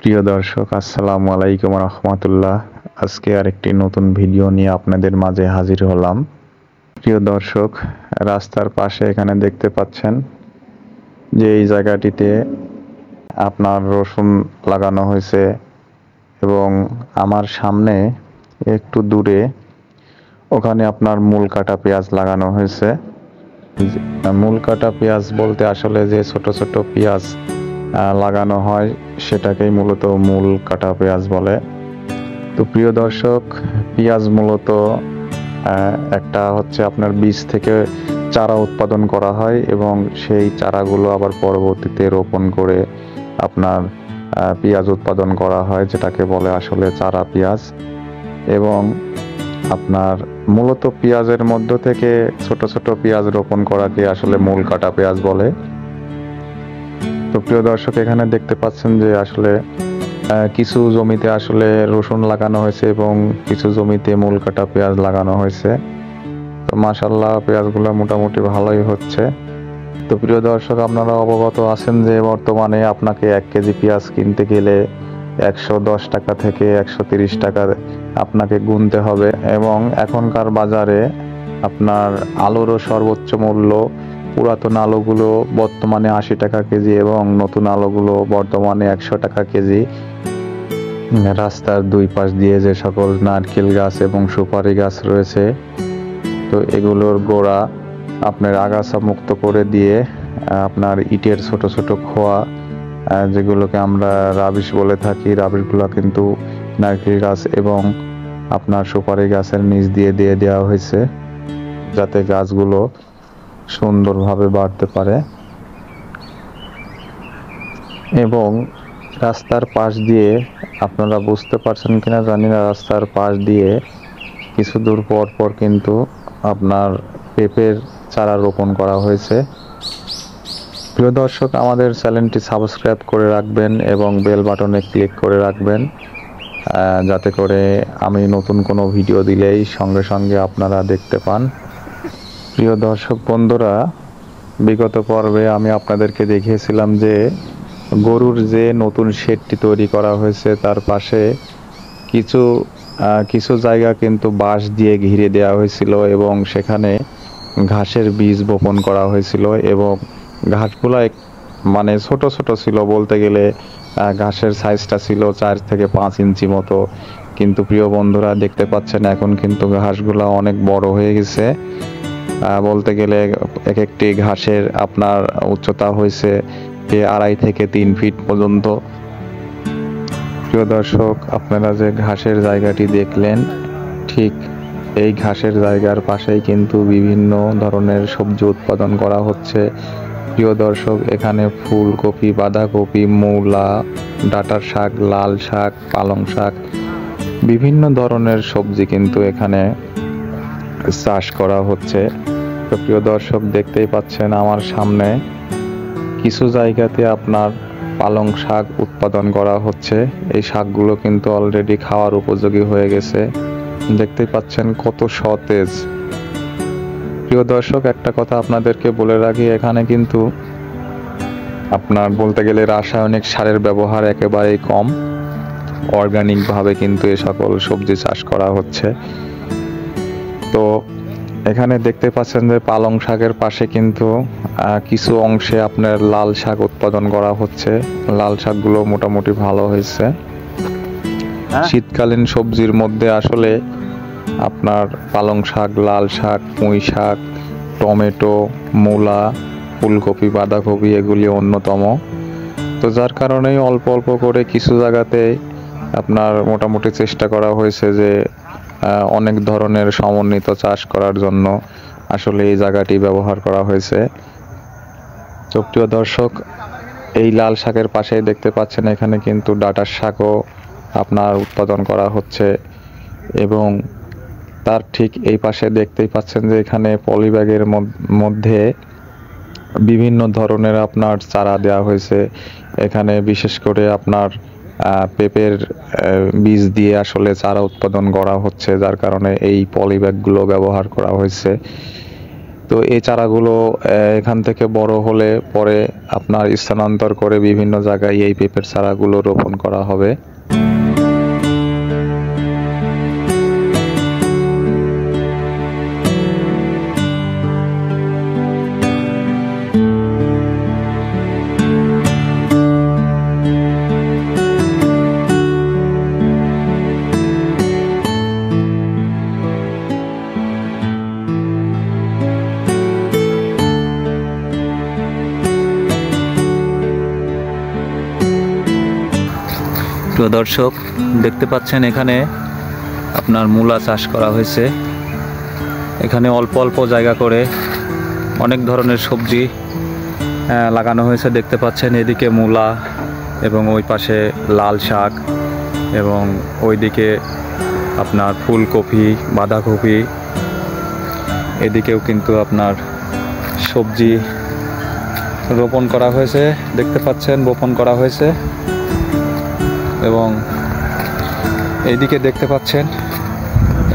প্রিয় দর্শক, আসসালামু আলাইকুম রহমতুল্লাহ। আজকে আরেকটি নতুন ভিডিও নিয়ে আপনাদের মাঝে হাজির হলাম। প্রিয় দর্শক, রাস্তার পাশে এখানে দেখতে পাচ্ছেন যে এই জায়গাটিতে আপনার রসুন লাগানো হয়েছে এবং আমার সামনে একটু দূরে ওখানে আপনার মূল কাটা পেঁয়াজ লাগানো হয়েছে। মূল কাটা পেঁয়াজ বলতে আসলে যে ছোট ছোট পেঁয়াজ লাগানো হয় সেটাকেই মূলত মূল কাটা পেঁয়াজ বলে। তো প্রিয় দর্শক, পেঁয়াজ মূলত একটা হচ্ছে আপনার বীজ থেকে চারা উৎপাদন করা হয় এবং সেই চারাগুলো আবার পরবর্তীতে রোপণ করে আপনার পেঁয়াজ উৎপাদন করা হয়, যেটাকে বলে আসলে চারা পেঁয়াজ। এবং আপনার মূলত পেঁয়াজের মধ্য থেকে ছোট ছোট পেঁয়াজ রোপণ করাকে আসলে মূল কাটা পেঁয়াজ বলে। তো প্রিয় দর্শক, এখানে দেখতে পাচ্ছেন যে আসলে কিছু জমিতে আসলে রসুন লাগানো হয়েছে এবং কিছু জমিতে মূল কাটা পেঁয়াজ লাগানো হয়েছে। তো মাশাআল্লাহ, পেঁয়াজগুলো মোটামুটি ভালোই হচ্ছে। তো প্রিয় দর্শক, আপনারা অবগত আছেন যে বর্তমানে আপনাকে 1 কেজি পেঁয়াজ কিনতে গেলে 110 টাকা থেকে 130 টাকা আপনাকে গুনতে হবে। এবং এখনকার বাজারে আপনার আলুরও সর্বোচ্চ মূল্য, পুরাতন আলুগুলো বর্তমানে 80 টাকা কেজি এবং নতুন আলুগুলো বর্তমানে 100 টাকা কেজি। রাস্তার দুই পাশ দিয়ে যে সকল নারকেল গাছ এবং সুপারি গাছ রয়েছে, তো এগুলোর গোড়া আপনার আগাছা মুক্ত করে দিয়ে আপনার ইটের ছোট ছোট খোয়া, যেগুলোকে আমরা রাবিশ বলে থাকি, রাবিশগুলো কিন্তু নারকেল গাছ এবং আপনার সুপারি গাছের নিচ দিয়ে দিয়ে দেওয়া হয়েছে, যাতে গাছগুলো সুন্দরভাবে বাড়তে পারে। এবং রাস্তার পাশ দিয়ে, আপনারা বুঝতে পারছেন কিনা জানি না, রাস্তার পাশ দিয়ে কিছু দূর পর পর কিন্তু আপনার পেঁপের চারা রোপণ করা হয়েছে। প্রিয় দর্শক, আমাদের চ্যানেলটি সাবস্ক্রাইব করে রাখবেন এবং বেল বাটনে ক্লিক করে রাখবেন, যাতে করে আমি নতুন কোনো ভিডিও দিলেই সঙ্গে সঙ্গে আপনারা দেখতে পান। প্রিয় দর্শক বন্ধুরা, বিগত পর্বে আমি আপনাদেরকে দেখিয়েছিলাম যে গরুর যে নতুন শেডটি তৈরি করা হয়েছে তার পাশে কিছু কিছু জায়গা কিন্তু বাঁশ দিয়ে ঘিরে দেওয়া হয়েছিল এবং সেখানে ঘাসের বীজ বপন করা হয়েছিল। এবং ঘাসগুলো মানে ছোট ছোট ছিল, বলতে গেলে ঘাসের সাইজটা ছিল 4 থেকে 5 ইঞ্চি মতো। কিন্তু প্রিয় বন্ধুরা, দেখতে পাচ্ছেন এখন কিন্তু ঘাসগুলো অনেক বড় হয়ে গেছে। বলতে গেলে এক একটি ঘাসের আপনার উচ্চতা হয়েছে 2.5 থেকে 3 ফিট পর্যন্ত। প্রিয় দর্শক, আপনারা যে ঘাসের জায়গাটি দেখলেন, ঠিক এই ঘাসের জায়গার পাশেই কিন্তু বিভিন্ন ধরনের সবজি উৎপাদন করা হচ্ছে। প্রিয় দর্শক, এখানে ফুলকপি, বাঁধাকপি, মূলা, ডাঁটার শাক, লাল শাক, পালং শাক, বিভিন্ন ধরনের সবজি কিন্তু এখানে চাষ করা হচ্ছে। তো প্রিয় দর্শক, দেখতেই পাচ্ছেন আমার সামনে কিছু জায়গাতে আপনার পালং শাক উৎপাদন করা হচ্ছে। এই শাকগুলো কিন্তু অলরেডি খাওয়ার উপযোগী হয়ে গেছে। দেখতেই পাচ্ছেন কত সতেজ। প্রিয় দর্শক, একটা কথা আপনাদেরকে বলে রাখি, এখানে কিন্তু আপনার বলতে গেলে রাসায়নিক সারের ব্যবহার একেবারেই কম। অর্গানিকভাবে কিন্তু এ সকল সবজি চাষ করা হচ্ছে। তো এখানে দেখতে পাচ্ছেন যে পালং শাকের পাশে কিন্তু কিছু অংশে আপনার লাল শাক উৎপাদন করা হচ্ছে। লাল শাকগুলো মোটামুটি ভালো হয়েছে। শীতকালীন সবজির মধ্যে আসলে আপনার পালং শাক, লাল শাক, পুঁই শাক, টমেটো, মূলা, ফুলকপি, বাঁধাকপি এগুলি অন্যতম। তো যার কারণেই অল্প অল্প করে কিছু জায়গাতে আপনার মোটামুটি চেষ্টা করা হয়েছে যে অনেক ধরনের সমন্বিত চাষ করার জন্য আসলে এই জায়গাটি ব্যবহার করা হয়েছে। তো প্রিয় দর্শক, এই লাল শাকের পাশেই দেখতে পাচ্ছেন এখানে কিন্তু ডাঁটার শাকও আপনার উৎপাদন করা হচ্ছে। এবং তার ঠিক এই পাশে দেখতেই পাচ্ছেন যে এখানে পলিব্যাগের মধ্যে বিভিন্ন ধরনের আপনার চারা দেওয়া হয়েছে। এখানে বিশেষ করে আপনার পেঁপের বীজ দিয়ে আসলে চারা উৎপাদন করা হচ্ছে, যার কারণে এই পলিব্যাগগুলো ব্যবহার করা হয়েছে। তো এই চারাগুলো এখান থেকে বড় হলে পরে আপনার স্থানান্তর করে বিভিন্ন জায়গায় এই পেঁপের চারাগুলো রোপণ করা হবে। প্রিয় দর্শক, দেখতে পাচ্ছেন এখানে আপনার মূলা চাষ করা হয়েছে। এখানে অল্প অল্প জায়গা করে অনেক ধরনের সবজি লাগানো হয়েছে। দেখতে পাচ্ছেন এদিকে মূলা এবং ওই পাশে লাল শাক এবং ওইদিকে আপনার ফুলকপি, বাঁধাকপি, এদিকেও কিন্তু আপনার সবজি রোপণ করা হয়েছে। দেখতে পাচ্ছেন বপন করা হয়েছে এবং এইদিকে দেখতে পাচ্ছেন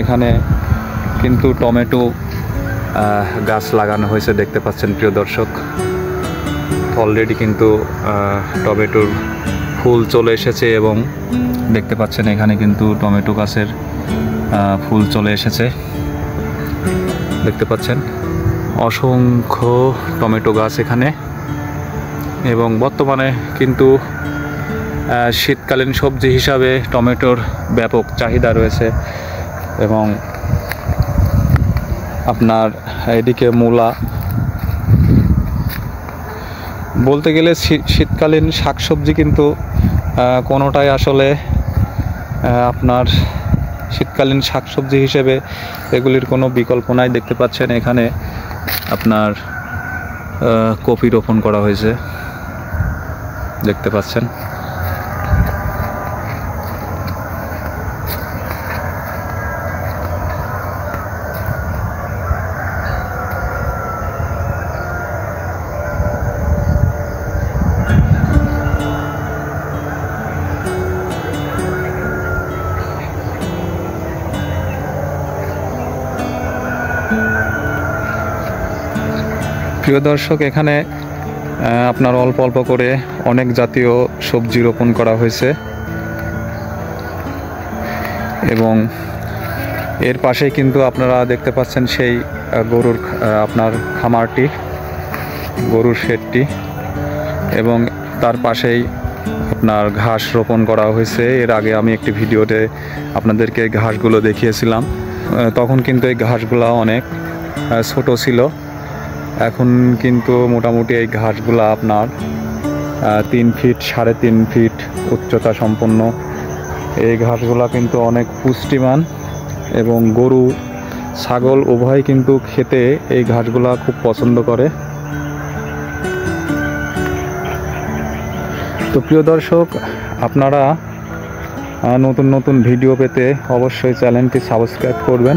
এখানে কিন্তু টমেটো গাছ লাগানো হয়েছে। দেখতে পাচ্ছেন প্রিয় দর্শক, অলরেডি কিন্তু টমেটোর ফুল চলে এসেছে এবং দেখতে পাচ্ছেন এখানে কিন্তু টমেটো গাছের ফুল চলে এসেছে। দেখতে পাচ্ছেন অসংখ্য টমেটো গাছ এখানে এবং বর্তমানে কিন্তু শীতকালীন সবজি হিসাবে টমেটোর ব্যাপক চাহিদা রয়েছে এবং আপনার এদিকে মূলা, বলতে গেলে শীতকালীন শাকসবজি কিন্তু কোনোটাই আসলে আপনার শীতকালীন শাকসবজি হিসেবে এগুলির কোনো বিকল্প নাই। দেখতে পাচ্ছেন এখানে আপনার কপি রোপণ করা হয়েছে। দেখতে পাচ্ছেন প্রিয় দর্শক, এখানে আপনার অল্প অল্প করে অনেক জাতীয় সবজি রোপণ করা হয়েছে এবং এর পাশেই কিন্তু আপনারা দেখতে পাচ্ছেন সেই গরুর আপনার খামারটি, গরুর শেডটি এবং তার পাশেই আপনার ঘাস রোপণ করা হয়েছে। এর আগে আমি একটি ভিডিওতে আপনাদেরকে ঘাসগুলো দেখিয়েছিলাম, তখন কিন্তু এই ঘাসগুলো অনেক ছোট ছিল। এখন কিন্তু মোটামুটি এই ঘাসগুলো আপনার 3 ফিট 3.5 ফিট উচ্চতা সম্পন্ন। এই ঘাসগুলো কিন্তু অনেক পুষ্টিমান এবং গরু ছাগল উভয় কিন্তু খেতে এই ঘাসগুলো খুব পছন্দ করে। তো প্রিয় দর্শক, আপনারা নতুন নতুন ভিডিও পেতে অবশ্যই চ্যানেলটি সাবস্ক্রাইব করবেন।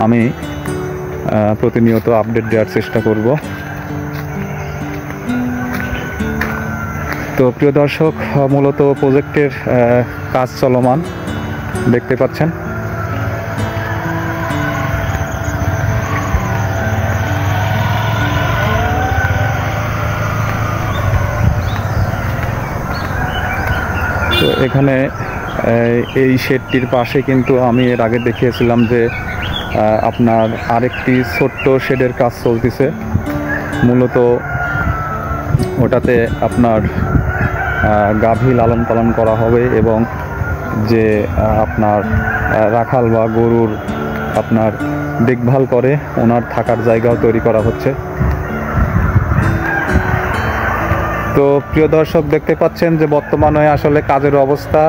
আমি প্রতিনিয়ত আপডেট দেওয়ার চেষ্টা করব। তো প্রিয় দর্শক, মূলত প্রজেক্টের কাজ চলমান, দেখতে পাচ্ছেন। তো এখানে এই শেডটির পাশে কিন্তু আমি এর আগে দেখিয়েছিলাম যে আপনার আরেকটি ছোট্ট শেডের কাজ চলতেছে। মূলত ওটাতে আপনার গাভী লালন পালন করা হবে এবং যে আপনার রাখাল বা গরুর আপনার দেখভাল করে ওনার থাকার জায়গাও তৈরি করা হচ্ছে। তো প্রিয় দর্শক, দেখতে পাচ্ছেন যে বর্তমানে আসলে কাজের অবস্থা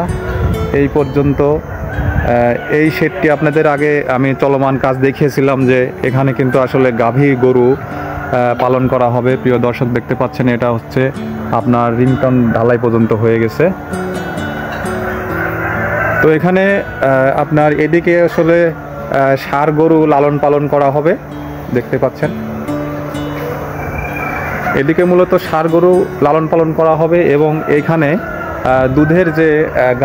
এই পর্যন্ত। এই শেডটি আপনাদের আগে আমি চলমান কাজ দেখিয়েছিলাম যে এখানে কিন্তু আসলে গাভী গরু পালন করা হবে। প্রিয় দর্শক, দেখতে পাচ্ছেন এটা হচ্ছে আপনার রিংটন ঢালাই পর্যন্ত হয়ে গেছে। তো এখানে আপনার এদিকে আসলে ষাঁড় গরু লালন পালন করা হবে, দেখতে পাচ্ছেন। এদিকে মূলত ষাঁড় গরু লালন পালন করা হবে এবং এইখানে দুধের যে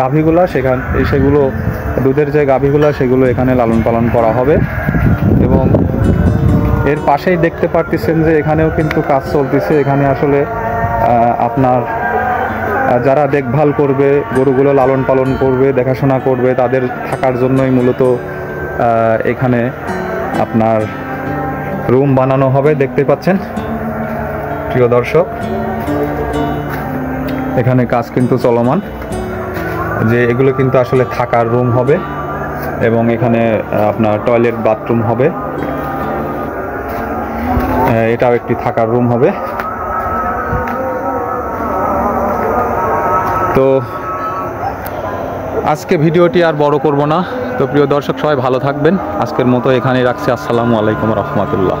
গাভীগুলা দুধের যে গাভীগুলা সেগুলো এখানে লালন পালন করা হবে এবং এর পাশেই দেখতে পারতেছেন যে এখানেও কিন্তু কাজ চলতেছে। এখানে আসলে আপনার যারা দেখভাল করবে, গরুগুলো লালন পালন করবে, দেখাশোনা করবে, তাদের থাকার জন্যই মূলত এখানে আপনার রুম বানানো হবে। দেখতে পাচ্ছেন প্রিয় দর্শক, এখানে কাজ কিন্তু চলমান, যে এগুলো কিন্তু আসলে থাকার রুম হবে এবং এখানে আপনার টয়লেট বাথরুম হবে। এটাও একটি থাকার রুম হবে। তো আজকে ভিডিওটি আর বড় করব না। তো প্রিয় দর্শক, সবাই ভালো থাকবেন। আজকের মতো এখানেই রাখছি। আসসালামু আলাইকুম রহমতুল্লাহ।